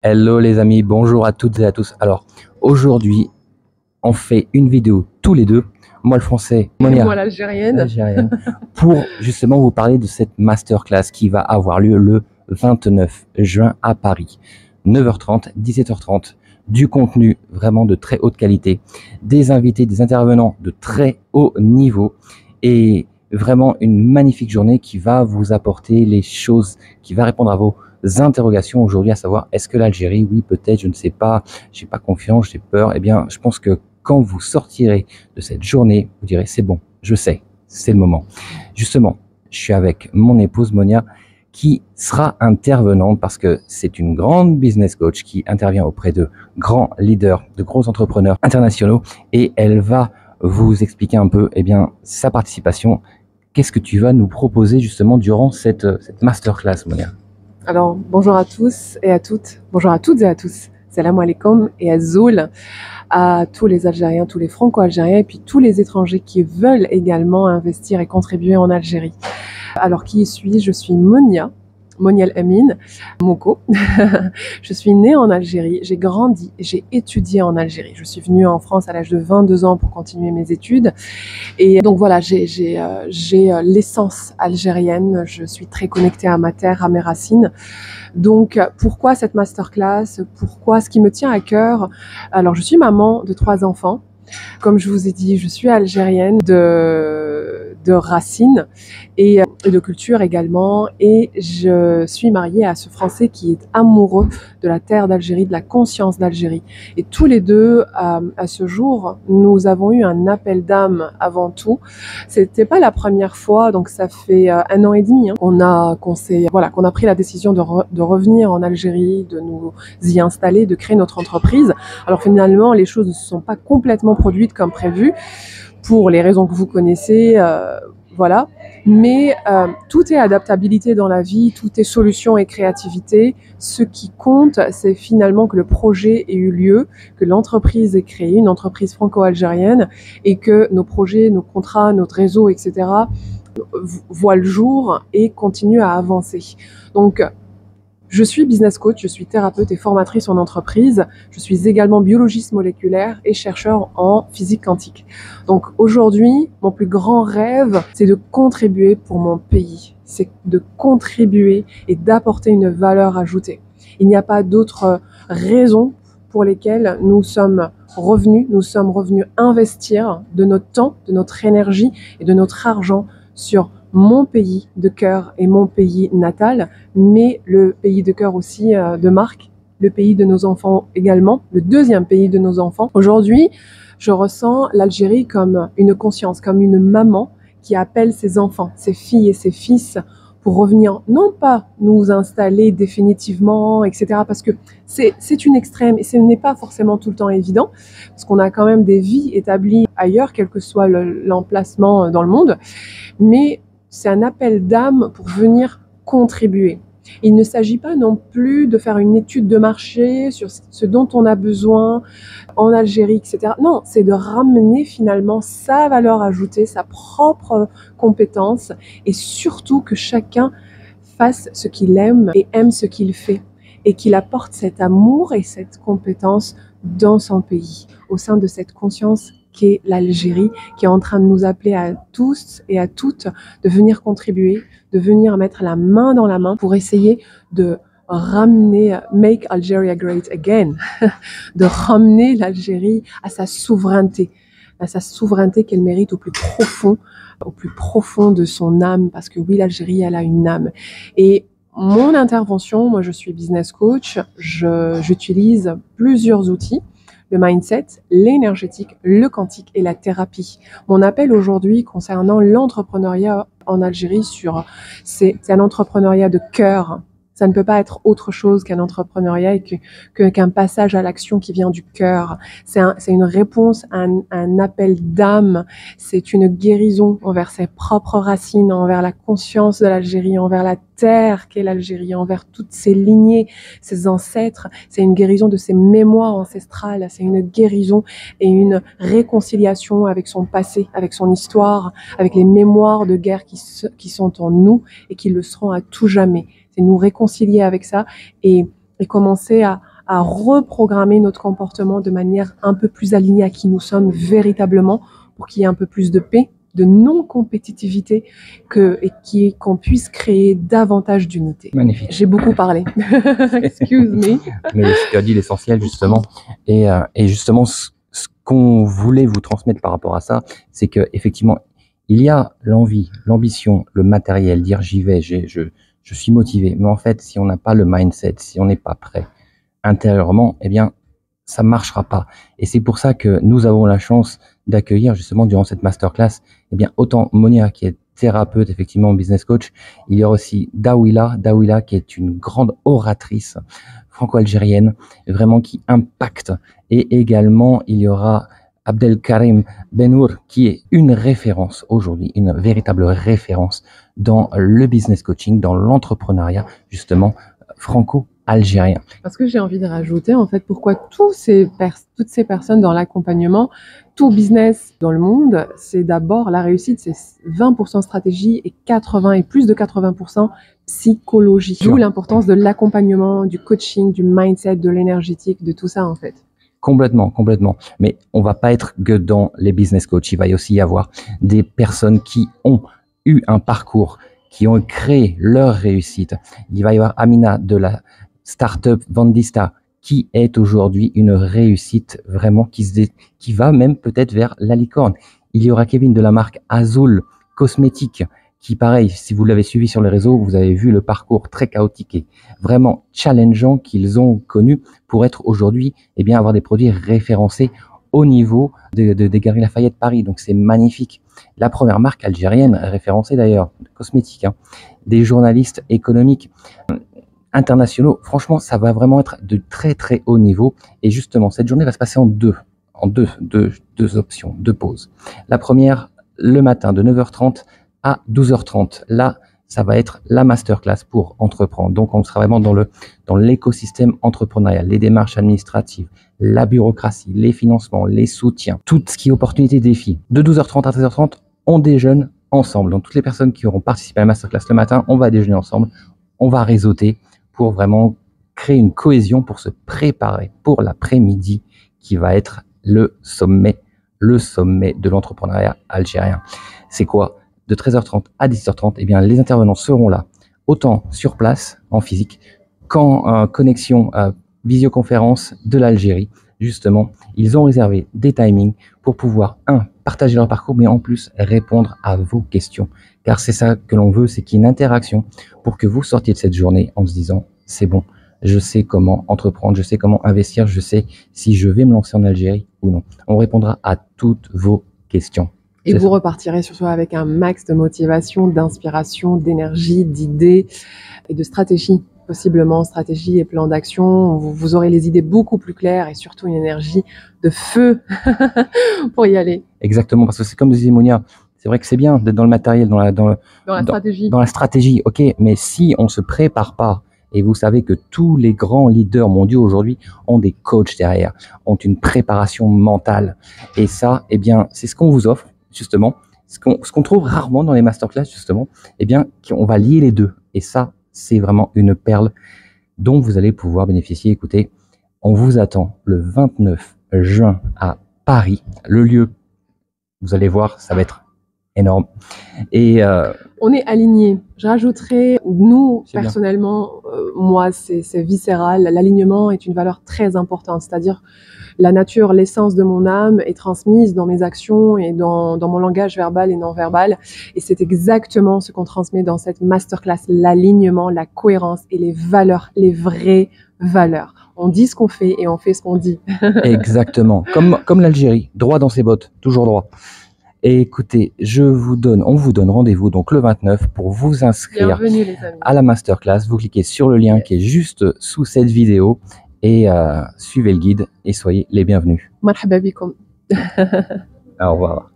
Hello les amis, bonjour à toutes et à tous. Alors aujourd'hui, on fait une vidéo tous les deux, moi le français, Monia, moi l'algérienne, l'algérienne, pour justement vous parler de cette masterclass qui va avoir lieu le 29 juin à Paris. 9h30, 17h30, du contenu vraiment de très haute qualité, des invités, des intervenants de très haut niveau et vraiment une magnifique journée qui va vous apporter les choses, qui va répondre à vos interrogations aujourd'hui, à savoir est-ce que l'Algérie, oui peut-être, je ne sais pas, j'ai pas confiance, j'ai peur. Eh bien, je pense que quand vous sortirez de cette journée, vous direz c'est bon, je sais, c'est le moment. Justement, je suis avec mon épouse Monia qui sera intervenante parce que c'est une grande business coach qui intervient auprès de grands leaders, de gros entrepreneurs internationaux et elle va vous expliquer un peu sa participation. Qu'est-ce que tu vas nous proposer justement durant cette masterclass, Monia? Alors bonjour à tous et à toutes, bonjour à toutes et à tous, salam alaikum et azoul à tous les Algériens, tous les Franco-Algériens et puis tous les étrangers qui veulent également investir et contribuer en Algérie. Alors qui suis-je? Je suis Monia, Monia El Amin, Moko. Je suis née en Algérie, j'ai grandi, j'ai étudié en Algérie. Je suis venue en France à l'âge de 22 ans pour continuer mes études. Et donc voilà, j'ai l'essence algérienne, je suis très connectée à ma terre, à mes racines. Donc pourquoi cette masterclass? Pourquoi ce qui me tient à cœur? Alors je suis maman de 3 enfants. Comme je vous ai dit, je suis algérienne de racines et de culture également. Et je suis mariée à ce Français qui est amoureux de la terre d'Algérie, de la conscience d'Algérie. Et tous les deux, à ce jour, nous avons eu un appel d'âme avant tout. C'était pas la première fois, donc ça fait 1 an et demi qu'on a pris la décision de revenir en Algérie, de nous y installer, de créer notre entreprise. Alors finalement, les choses ne se sont pas complètement produites comme prévu, pour les raisons que vous connaissez, voilà. Mais tout est adaptabilité dans la vie, tout est solution et créativité. Ce qui compte, c'est finalement que le projet ait eu lieu, que l'entreprise ait créé, une entreprise franco-algérienne, et que nos projets, nos contrats, notre réseau, etc., voient le jour et continuent à avancer. Donc, je suis business coach, je suis thérapeute et formatrice en entreprise. Je suis également biologiste moléculaire et chercheur en physique quantique. Donc aujourd'hui, mon plus grand rêve, c'est de contribuer pour mon pays. C'est de contribuer et d'apporter une valeur ajoutée. Il n'y a pas d'autres raisons pour lesquelles nous sommes revenus investir de notre temps, de notre énergie et de notre argent sur mon pays de cœur et mon pays natal, mais le pays de cœur aussi de Marc, le pays de nos enfants également, le deuxième pays de nos enfants. Aujourd'hui, je ressens l'Algérie comme une conscience, comme une maman qui appelle ses enfants, ses filles et ses fils pour revenir, non pas nous installer définitivement, etc., parce que c'est une extrême et ce n'est pas forcément tout le temps évident, parce qu'on a quand même des vies établies ailleurs, quel que soit l'emplacement dans le monde, mais c'est un appel d'âme pour venir contribuer. Il ne s'agit pas non plus de faire une étude de marché sur ce dont on a besoin en Algérie, etc. Non, c'est de ramener finalement sa valeur ajoutée, sa propre compétence et surtout que chacun fasse ce qu'il aime et aime ce qu'il fait et qu'il apporte cet amour et cette compétence dans son pays, au sein de cette conscience qu'est l'Algérie, qui est en train de nous appeler à tous et à toutes de venir contribuer, de venir mettre la main dans la main pour essayer de ramener, make Algeria great again, de ramener l'Algérie à sa souveraineté qu'elle mérite au plus profond de son âme, parce que oui, l'Algérie, elle a une âme. Et mon intervention, moi je suis business coach, j'utilise plusieurs outils, le mindset, l'énergétique, le quantique et la thérapie. Mon appel aujourd'hui concernant l'entrepreneuriat en Algérie, c'est un entrepreneuriat de cœur. Ça ne peut pas être autre chose qu'un entrepreneuriat et qu'un passage à l'action qui vient du cœur. C'est une réponse à un appel d'âme. C'est une guérison envers ses propres racines, envers la conscience de l'Algérie, envers la terre qu'est l'Algérie, envers toutes ses lignées, ses ancêtres. C'est une guérison de ses mémoires ancestrales. C'est une guérison et une réconciliation avec son passé, avec son histoire, avec les mémoires de guerre qui sont en nous et qui le seront à tout jamais. C'est nous réconcilier avec ça et commencer à à reprogrammer notre comportement de manière un peu plus alignée à qui nous sommes véritablement, pour qu'il y ait un peu plus de paix, de non-compétitivité et qu'on puisse créer davantage d'unité. Magnifique. J'ai beaucoup parlé. Excuse me. Mais tu as dit l'essentiel justement. Et justement, ce qu'on voulait vous transmettre par rapport à ça, c'est que effectivement, il y a l'envie, l'ambition, le matériel, dire j'y vais, je suis motivé. Mais en fait, si on n'a pas le mindset, si on n'est pas prêt intérieurement, eh bien, ça marchera pas. Et c'est pour ça que nous avons la chance d'accueillir justement durant cette masterclass, eh bien, autant Monia qui est thérapeute, effectivement, business coach. Il y aura aussi Dawila qui est une grande oratrice franco-algérienne, vraiment qui impacte. Et également, il y aura Abdelkarim Benour, qui est une référence aujourd'hui, une véritable référence dans le business coaching, dans l'entrepreneuriat, justement, franco-algérien. Parce que j'ai envie de rajouter, en fait, pourquoi toutes ces personnes dans l'accompagnement, tout business dans le monde, c'est d'abord la réussite, c'est 20% stratégie et 80 et plus de 80% psychologie. D'où l'importance de l'accompagnement, du coaching, du mindset, de l'énergétique, de tout ça, en fait. Complètement. Mais on va pas être que dans les business coachs. Il va aussi y avoir des personnes qui ont eu un parcours, qui ont créé leur réussite. Il va y avoir Amina de la startup Vendista, qui est aujourd'hui une réussite vraiment qui va même peut-être vers la licorne. Il y aura Kevin de la marque Azul Cosmétique, qui pareil, si vous l'avez suivi sur les réseaux, vous avez vu le parcours très chaotique et vraiment challengeant qu'ils ont connu pour être aujourd'hui, eh bien, avoir des produits référencés au niveau des Galeries Lafayette Paris. Donc, c'est magnifique. La première marque algérienne, référencée d'ailleurs, cosmétique, hein, des journalistes économiques internationaux. Franchement, ça va vraiment être de très, très haut niveau. Et justement, cette journée va se passer en deux options, deux pauses. La première, le matin de 9h30 à 12h30. Là, ça va être la masterclass pour entreprendre. Donc, on sera vraiment dans l'écosystème entrepreneurial, les démarches administratives, la bureaucratie, les financements, les soutiens, tout ce qui est opportunité défi. De 12h30 à 13h30, on déjeune ensemble. Donc, toutes les personnes qui auront participé à la masterclass le matin, on va déjeuner ensemble, on va réseauter pour vraiment créer une cohésion pour se préparer pour l'après-midi qui va être le sommet de l'entrepreneuriat algérien. C'est quoi? De 13h30 à 17h30, eh bien, les intervenants seront là, autant sur place, en physique, qu'en connexion visioconférence de l'Algérie. Justement, ils ont réservé des timings pour pouvoir, partager leur parcours, mais en plus, répondre à vos questions. Car c'est ça que l'on veut, c'est qu'il y ait une interaction pour que vous sortiez de cette journée en se disant, c'est bon, je sais comment entreprendre, je sais comment investir, je sais si je vais me lancer en Algérie ou non. On répondra à toutes vos questions. Et vous repartirez surtout avec un max de motivation, d'inspiration, d'énergie, d'idées et de stratégie. Possiblement stratégie et plan d'action. Vous aurez les idées beaucoup plus claires et surtout une énergie de feu pour y aller. Exactement, parce que c'est comme disait Monia, c'est vrai que c'est bien d'être dans le matériel, dans la stratégie, ok, mais si on se prépare pas, et vous savez que tous les grands leaders mondiaux aujourd'hui ont des coachs derrière, ont une préparation mentale. Et ça, eh bien, c'est ce qu'on vous offre, justement. Ce qu'on trouve rarement dans les masterclass, justement, eh bien, on va lier les deux. Et ça, c'est vraiment une perle dont vous allez pouvoir bénéficier. Écoutez, on vous attend le 29 juin à Paris. Le lieu, vous allez voir, ça va être énorme. Et on est alignés. Je rajouterais, nous, personnellement, moi, c'est viscéral. L'alignement est une valeur très importante. C'est-à-dire, la nature, l'essence de mon âme est transmise dans mes actions et dans mon langage verbal et non verbal. Et c'est exactement ce qu'on transmet dans cette masterclass, l'alignement, la cohérence et les valeurs, les vraies valeurs. On dit ce qu'on fait et on fait ce qu'on dit. Exactement. Comme l'Algérie, droit dans ses bottes, toujours droit. Et écoutez, on vous donne rendez-vous donc le 29 pour vous inscrire à la masterclass. Vous cliquez sur le lien qui est juste sous cette vidéo et suivez le guide et soyez les bienvenus. Marhaba bikoum. Au revoir.